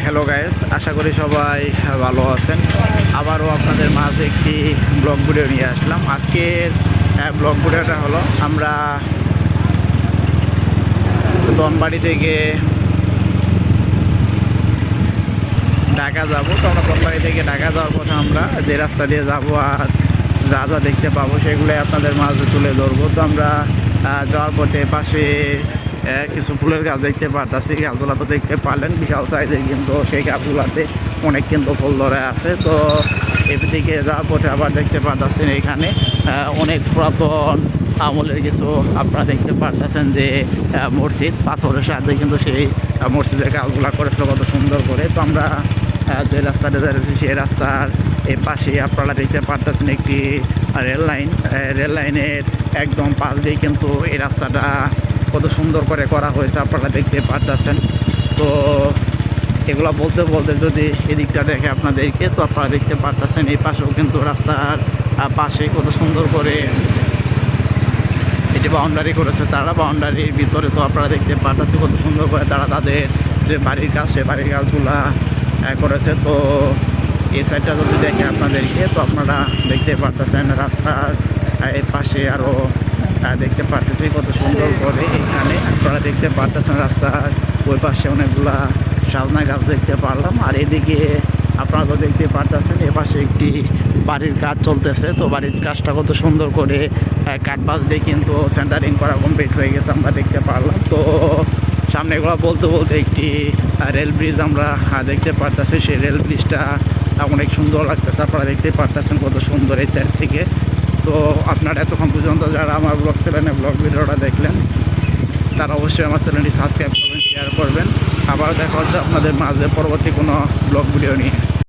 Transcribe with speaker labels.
Speaker 1: Hello guys, আশা করি সবাই ভালো আছেন। আবারও আপনাদের মাঝে একটি ব্লগ ভিডিও নিয়ে আসলাম। আজকের ব্লগ ভিডিওটা হলো আমরা ধনবাড়ি থেকে ঢাকা যাব। তো আমরা ধনবাড়ি থেকে ঢাকা যাওয়ার পথে আমরা যে রাস্তা দিয়ে যাব আর যা যা দেখতে পাবো সেগুলোই আপনাদের মাঝে তুলে ধরবো। তো আমরা যাওয়ার পথে পাশে কিছু ফুলের গাছ দেখতে পারতেছি। গাছগুলা তো দেখতে পারলেন বিশাল সাইজের, কিন্তু সেই গাছগুলাতে অনেক কিন্তু ফুল ধরে আছে। তো এদিকে যাওয়ার পথে আবার দেখতে পারতেছেন এখানে অনেক পুরাতন আমলের কিছু আপনারা দেখতে পারতেছেন যে মসজিদ, পাথরের সাথে কিন্তু সেই মসজিদের কাজগুলা করেছিল কত সুন্দর করে। তো আমরা যে রাস্তাটা দাঁড়িয়েছি সেই রাস্তার এই পাশে আপনারা দেখতে পারতেছেন একটি রেল লাইনের একদম পাশ দিয়ে কিন্তু এই রাস্তাটা কত সুন্দর করে করা হয়েছে আপনারা দেখতে পারতেছেন। তো এগুলো বলতে বলতে যদি এদিকটা দেখে আপনাদেরকে, তো আপনারা দেখতে পারতেছেন এই পাশেও কিন্তু রাস্তার পাশে কত সুন্দর করে এটি বাউন্ডারি করেছে তারা। বাউন্ডারির ভিতরে তো আপনারা দেখতে পারতেছে কত সুন্দর করে তারা তাদের যে বাড়ির কাজ সে বাড়ির কাজগুলা করেছে। তো এই সাইডটা যদি দেখে আপনাদেরকে, তো আপনারা দেখতে পারতেছেন রাস্তার এর পাশে আরও দেখতে পারতেছি কত সুন্দর করে। এখানে আপনারা দেখতে পারতেছেন রাস্তার ওই পাশে অনেকগুলা সাজনা গাছ দেখতে পারলাম। আর এদিকে আপনারা তো দেখতে পারতেছেন এ পাশে একটি বাড়ির কাজ চলতেছে। তো বাড়ির কাজটা কত সুন্দর করে কাঠবাস দিয়ে কিন্তু সেন্টারিং করা কমপ্লিট হয়ে গেছে আমরা দেখতে পারলাম। তো সামনে এগুলো বলতে বলতে একটি রেল ব্রিজ আমরা দেখতে পারতেছি। সেই রেল ব্রিজটা অনেক সুন্দর লাগতেছে, আপনারা দেখতে পারতেছেন কত সুন্দর এই সাইড থেকে। তো আপনারা এতক্ষণ পর্যন্ত যারা আমার ব্লগ চ্যানেলে ব্লগ ভিডিওটা দেখলেন তারা অবশ্যই আমার চ্যানেলটি সাবস্ক্রাইব করবেন, শেয়ার করবেন। আবার দেখা হচ্ছে আপনাদের মাঝে পরবর্তী কোনো ব্লগ ভিডিও নিয়ে।